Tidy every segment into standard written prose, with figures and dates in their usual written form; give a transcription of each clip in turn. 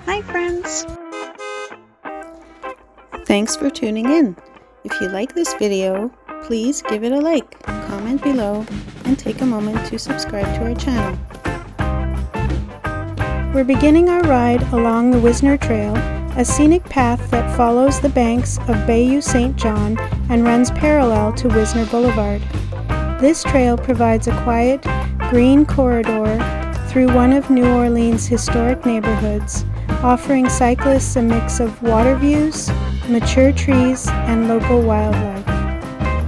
Hi friends! Thanks for tuning in. If you like this video, please give it a like, comment below, and take a moment to subscribe to our channel. We're beginning our ride along the Wisner Trail, a scenic path that follows the banks of Bayou St. John and runs parallel to Wisner Boulevard. This trail provides a quiet, green corridor through one of New Orleans' historic neighborhoods, offering cyclists a mix of water views, mature trees, and local wildlife.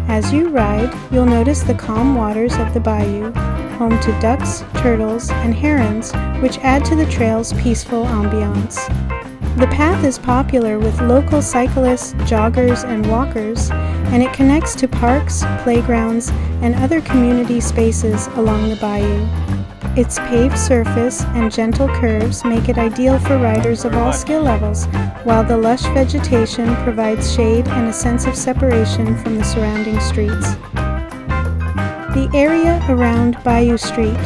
As you ride, you'll notice the calm waters of the bayou, home to ducks, turtles, and herons, which add to the trail's peaceful ambiance. The path is popular with local cyclists, joggers, and walkers, and it connects to parks, playgrounds, and other community spaces along the bayou. Its paved surface and gentle curves make it ideal for riders of all skill levels, while the lush vegetation provides shade and a sense of separation from the surrounding streets. The area around Bayou Street.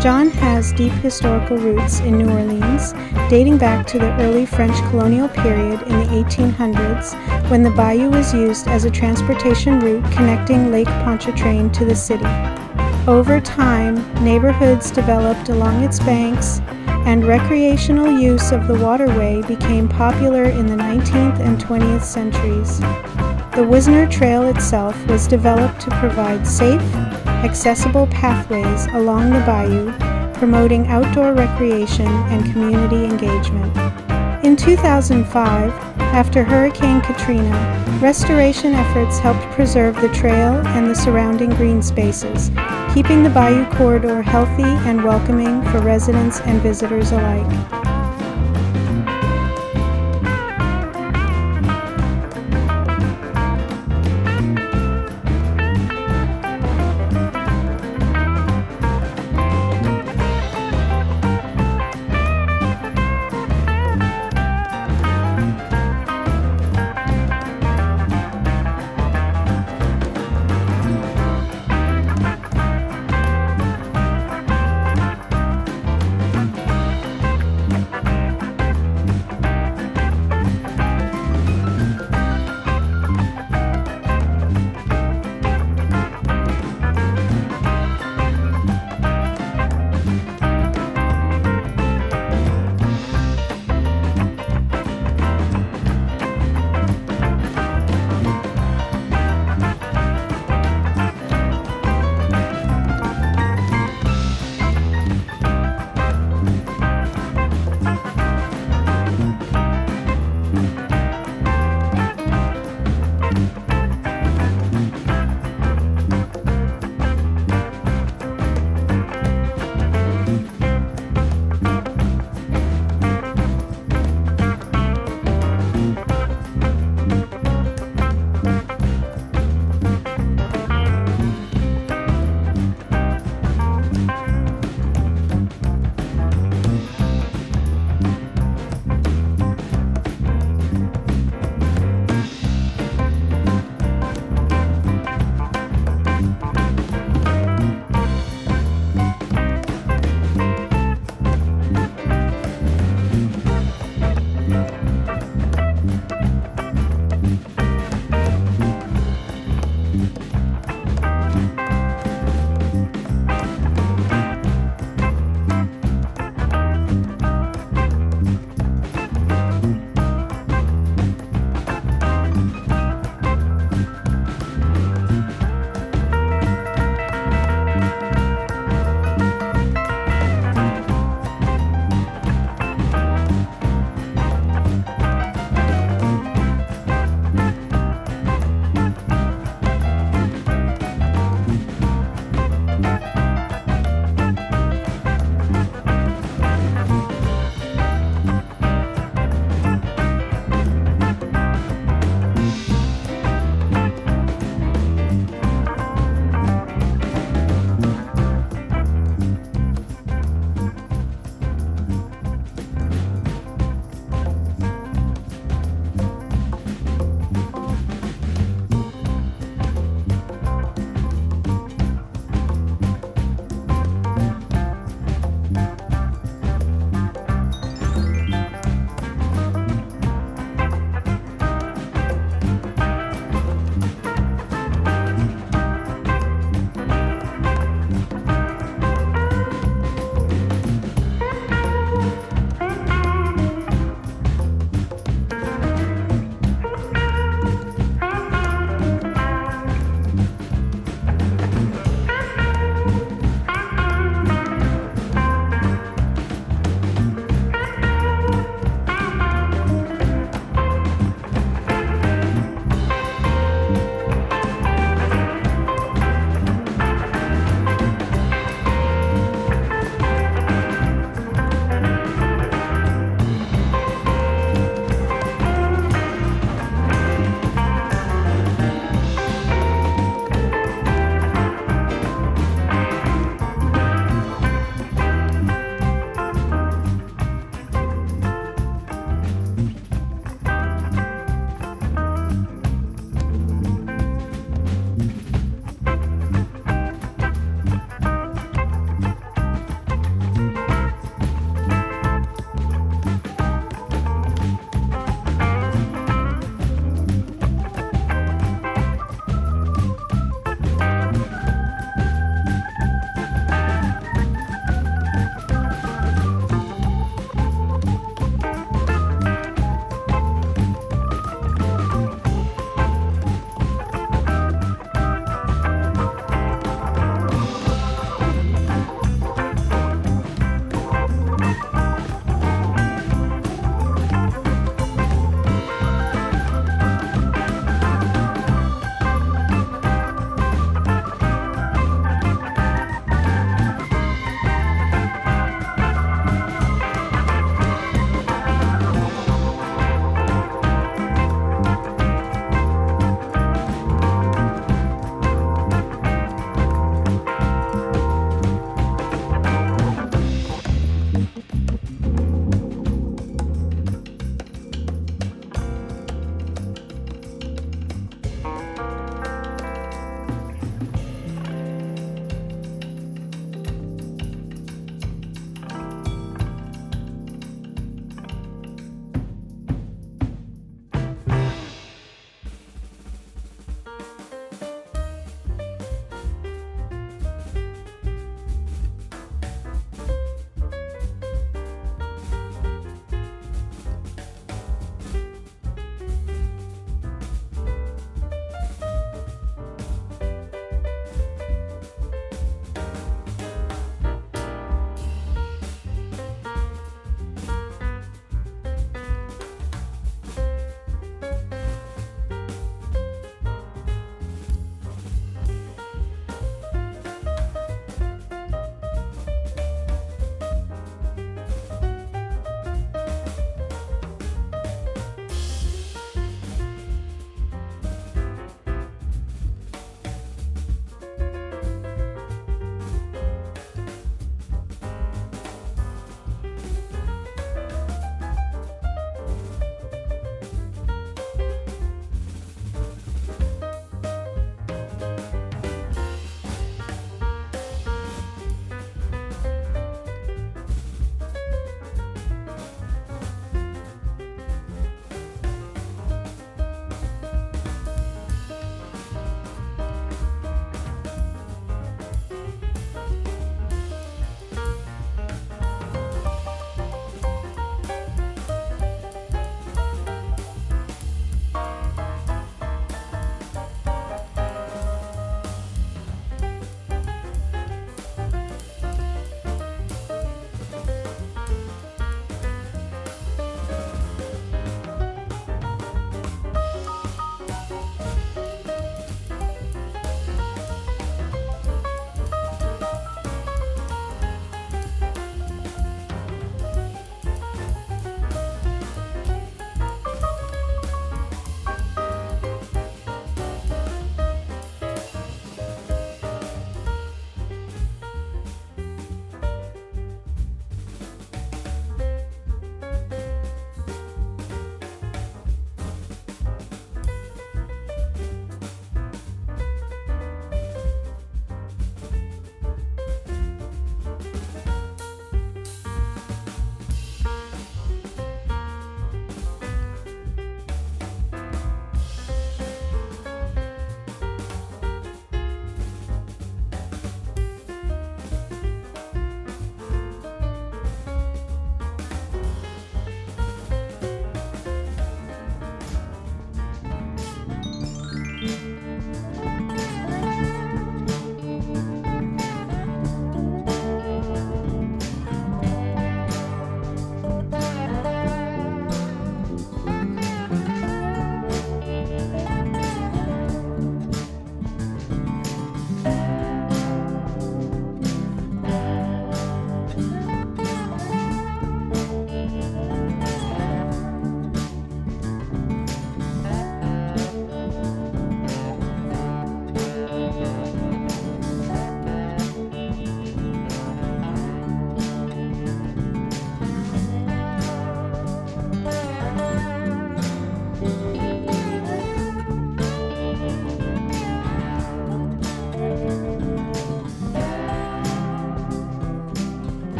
John has deep historical roots in New Orleans, dating back to the early French colonial period in the 1800s, when the bayou was used as a transportation route connecting Lake Pontchartrain to the city. Over time, neighborhoods developed along its banks, and recreational use of the waterway became popular in the 19th and 20th centuries. The Wisner Trail itself was developed to provide safe, accessible pathways along the bayou, promoting outdoor recreation and community engagement. In 2005, after Hurricane Katrina, restoration efforts helped preserve the trail and the surrounding green spaces, keeping the bayou corridor healthy and welcoming for residents and visitors alike.